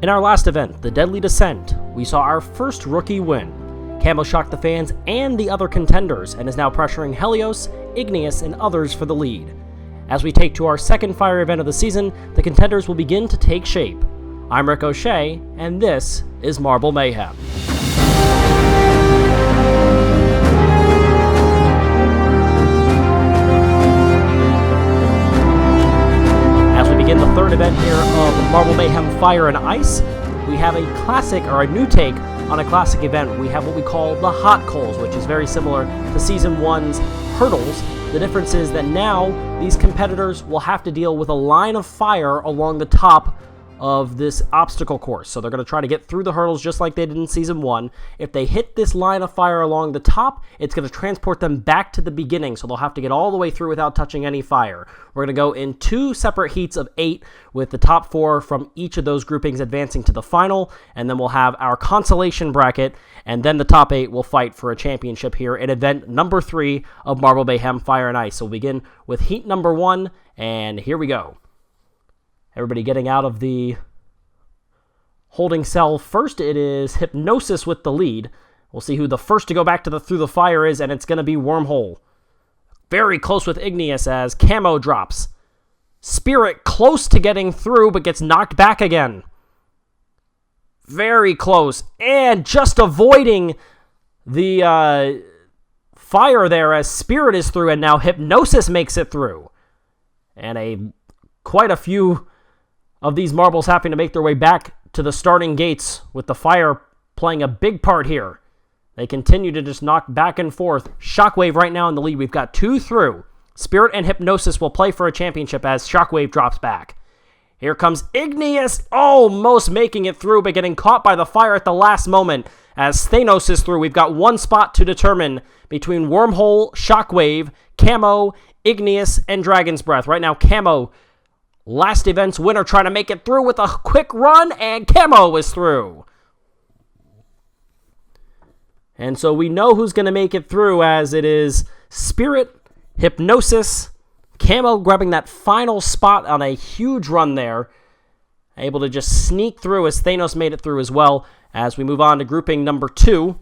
In our last event, the Deadly Descent, we saw our first rookie win. Camo shocked the fans and the other contenders and is now pressuring Helios, Igneous, and others for the lead. As we take to our second fire event of the season, the contenders will begin to take shape. I'm Rick O'Shea, and this is Marble Mayhem. As we begin the third event here of Marble Mayhem Fire and Ice, we have a classic, or a new take on a classic event. We have what we call the Hot Coals, which is very similar to Season 1's Hurdles. The difference is that now these competitors will have to deal with a line of fire along the top of this obstacle course. So they're going to try to get through the hurdles just like they did in Season 1. If they hit this line of fire along the top, it's going to transport them back to the beginning, so they'll have to get all the way through without touching any fire. We're going to go in 2 separate heats of 8, with the top 4 from each of those groupings advancing to the final, and then we'll have our consolation bracket, and then the top 8 will fight for a championship here in event number 3 of Marble Mayhem Fire and Ice. So we'll begin with heat number 1, and here we go. Everybody getting out of the holding cell. First, it is Hypnosis with the lead. We'll see who the first to go back to through the fire is, and it's going to be Wormhole. Very close with Igneous as Camo drops. Spirit close to getting through, but gets knocked back again. Very close, and just avoiding the fire there as Spirit is through, and now Hypnosis makes it through. And quite a few of these marbles having to make their way back to the starting gates, with the fire playing a big part here. They continue to just knock back and forth. Shockwave right now in the lead. We've got 2 through. Spirit and Hypnosis will play for a championship as Shockwave drops back. Here comes Igneous, almost making it through, but getting caught by the fire at the last moment. As Thanos is through, we've got 1 spot to determine between Wormhole, Shockwave, Camo, Igneous, and Dragon's Breath. Right now, Camo, last event's winner, trying to make it through with a quick run, and Camo is through. And so we know who's going to make it through, as it is Spirit, Hypnosis, Camo grabbing that final spot on a huge run there. Able to just sneak through as Thanos made it through as well. As we move on to grouping number 2,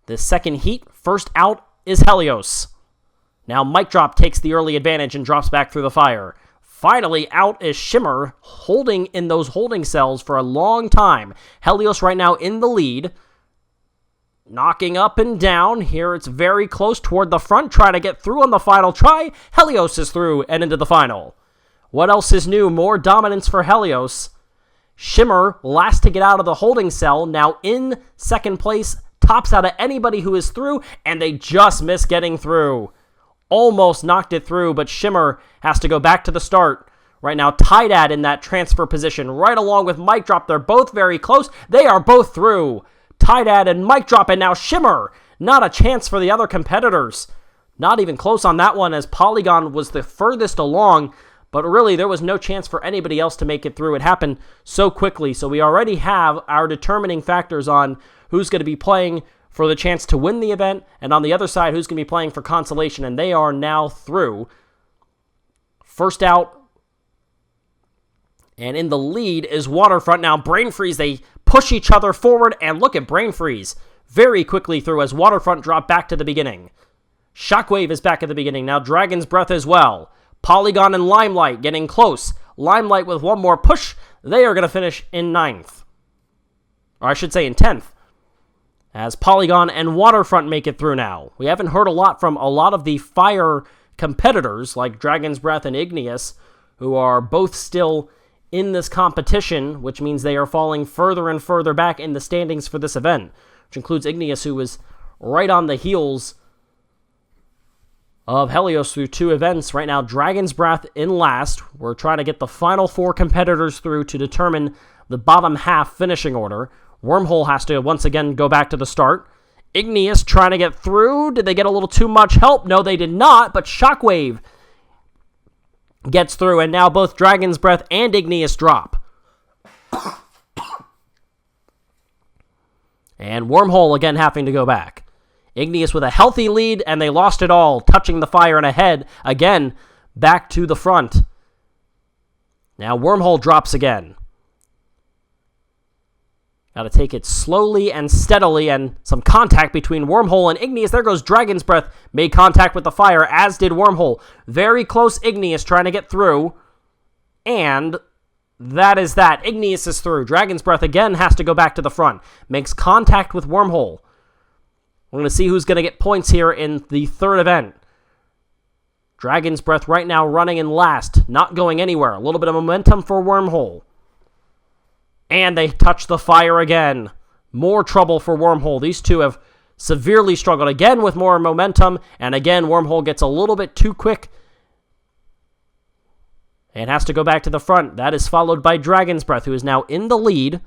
the second heat, first out is Helios. Now Mic Drop takes the early advantage and drops back through the fire. Finally out is Shimmer, holding in those holding cells for a long time. Helios right now in the lead. Knocking up and down. Here it's very close toward the front, trying to get through on the final try. Helios is through and into the final. What else is new? More dominance for Helios. Shimmer, last to get out of the holding cell, now in second place, tops out of anybody who is through, and they just miss getting through. Almost knocked it through, but Shimmer has to go back to the start. Right now, Tydad in that transfer position, right along with Mic Drop. They're both very close. They are both through. Tydad and Mic Drop, and now Shimmer. Not a chance for the other competitors. Not even close on that one, as Polygon was the furthest along, but really there was no chance for anybody else to make it through. It happened so quickly, so we already have our determining factors on who's going to be playing for the chance to win the event, and on the other side, who's going to be playing for consolation, and they are now through. First out, and in the lead is Waterfront. Now, Brain Freeze, they push each other forward, and look at Brain Freeze very quickly through as Waterfront drop back to the beginning. Shockwave is back at the beginning. Now, Dragon's Breath as well. Polygon and Limelight getting close. Limelight with 1 more push. They are going to finish in 9th. Or I should say in 10th. As Polygon and Waterfront make it through now. We haven't heard a lot from a lot of the fire competitors, like Dragon's Breath and Igneous, who are both still in this competition, which means they are falling further and further back in the standings for this event, which includes Igneous, who is right on the heels of Helios through 2 events. Right now, Dragon's Breath in last. We're trying to get the final 4 competitors through to determine the bottom half finishing order. Wormhole has to once again go back to the start. Igneous trying to get through. Did they get a little too much help? No, they did not, but Shockwave gets through, and now both Dragon's Breath and Igneous drop. And Wormhole again having to go back. Igneous with a healthy lead, and they lost it all, touching the fire and ahead, again, back to the front. Now Wormhole drops again. Got to take it slowly and steadily, and some contact between Wormhole and Igneous. There goes Dragon's Breath. Made contact with the fire, as did Wormhole. Very close Igneous trying to get through. And that is that. Igneous is through. Dragon's Breath again has to go back to the front. Makes contact with Wormhole. We're going to see who's going to get points here in the third event. Dragon's Breath right now running in last. Not going anywhere. A little bit of momentum for Wormhole. And they touch the fire again. More trouble for Wormhole. These two have severely struggled again with more momentum. And again, Wormhole gets a little bit too quick and has to go back to the front. That is followed by Dragon's Breath, who is now in the lead.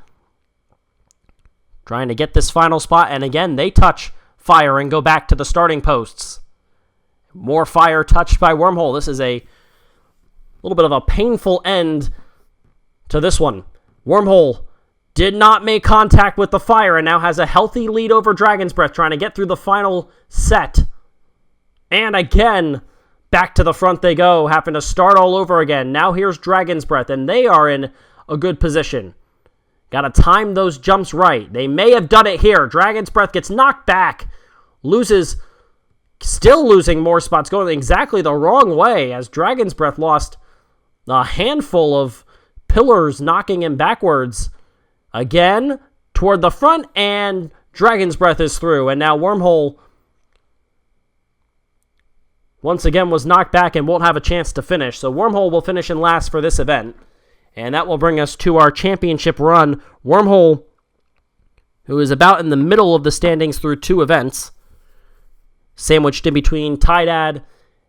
Trying to get this final spot. And again, they touch fire and go back to the starting posts. More fire touched by Wormhole. This is a little bit of a painful end to this one. Wormhole did not make contact with the fire and now has a healthy lead over Dragon's Breath, trying to get through the final set. And again, back to the front they go, having to start all over again. Now here's Dragon's Breath, and they are in a good position. Got to time those jumps right. They may have done it here. Dragon's Breath gets knocked back, still losing more spots, going exactly the wrong way, as Dragon's Breath lost a handful of pillars, knocking him backwards. Again, toward the front, and Dragon's Breath is through. And now Wormhole, once again, was knocked back and won't have a chance to finish. So Wormhole will finish in last for this event. And that will bring us to our championship run. Wormhole, who is about in the middle of the standings through two events, sandwiched in between Tydad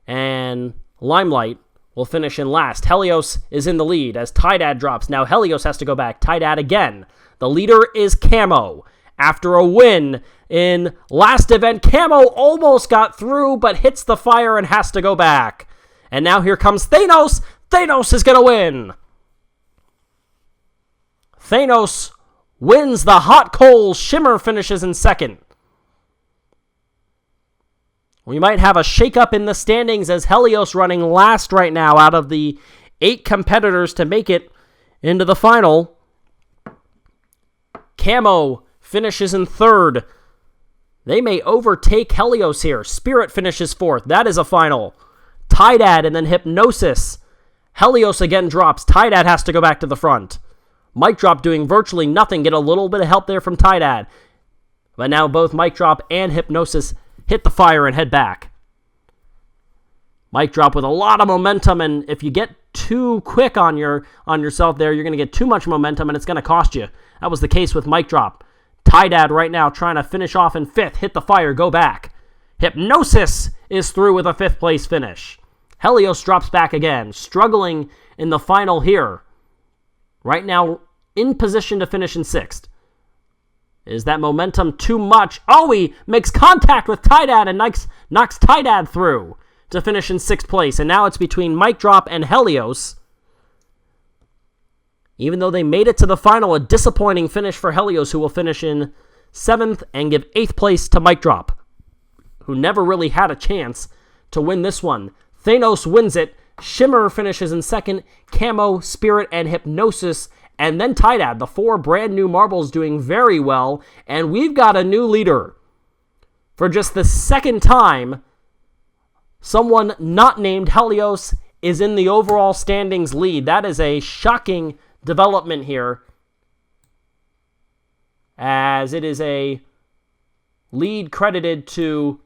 and Limelight, will finish in last. Helios is in the lead as Tydad drops. Now Helios has to go back. Tydad again. The leader is Camo. After a win in last event, Camo almost got through, but hits the fire and has to go back. And now here comes Thanos. Thanos is going to win. Thanos wins the Hot Coal. Shimmer finishes in second. We might have a shakeup in the standings as Helios running last right now out of the 8 competitors to make it into the final. Camo finishes in third. They may overtake Helios here. Spirit finishes fourth. That is a final. Tydad and then Hypnosis. Helios again drops. Tydad has to go back to the front. Mic Drop doing virtually nothing. Get a little bit of help there from Tydad. But now both Mic Drop and Hypnosis hit the fire and head back. Mic Drop with a lot of momentum, and if you get too quick on yourself there, you're going to get too much momentum, and it's going to cost you. That was the case with Mic Drop. Tydad right now trying to finish off in fifth. Hit the fire, go back. Hypnosis is through with a fifth place finish. Helios drops back again, struggling in the final here. Right now in position to finish in sixth. Is that momentum too much? Oh, he makes contact with Tydad and knocks Tydad through to finish in sixth place. And now it's between Mic Drop and Helios. Even though they made it to the final, a disappointing finish for Helios, who will finish in seventh and give eighth place to Mic Drop, who never really had a chance to win this one. Thanos wins it. Shimmer finishes in second. Camo, Spirit, and Hypnosis. And then Tydad, the 4 brand new marbles doing very well. And we've got a new leader. For just the second time, someone not named Helios is in the overall standings lead. That is a shocking development here, as it is a lead credited to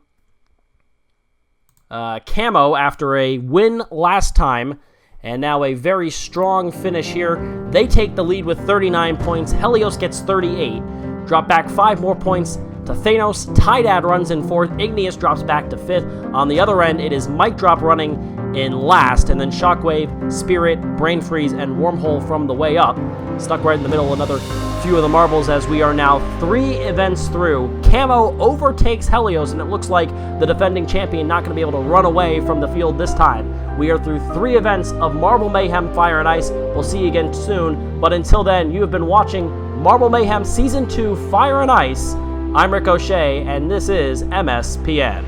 Camo after a win last time. And now a very strong finish here. They take the lead with 39 points. Helios gets 38. Drop back 5 more points to Thanos. Tydad runs in fourth. Igneous drops back to fifth. On the other end, it is Mic Drop running in last. And then Shockwave, Spirit, Brain Freeze, and Wormhole from the way up. Stuck right in the middle, another few of the marbles as we are now 3 events through. Camo overtakes Helios, and it looks like the defending champion not going to be able to run away from the field this time. We are through 3 events of Marble Mayhem Fire and Ice. We'll see you again soon, but until then, you have been watching Marble Mayhem Season 2 Fire and Ice. I'm Ricochet, and this is MSPN.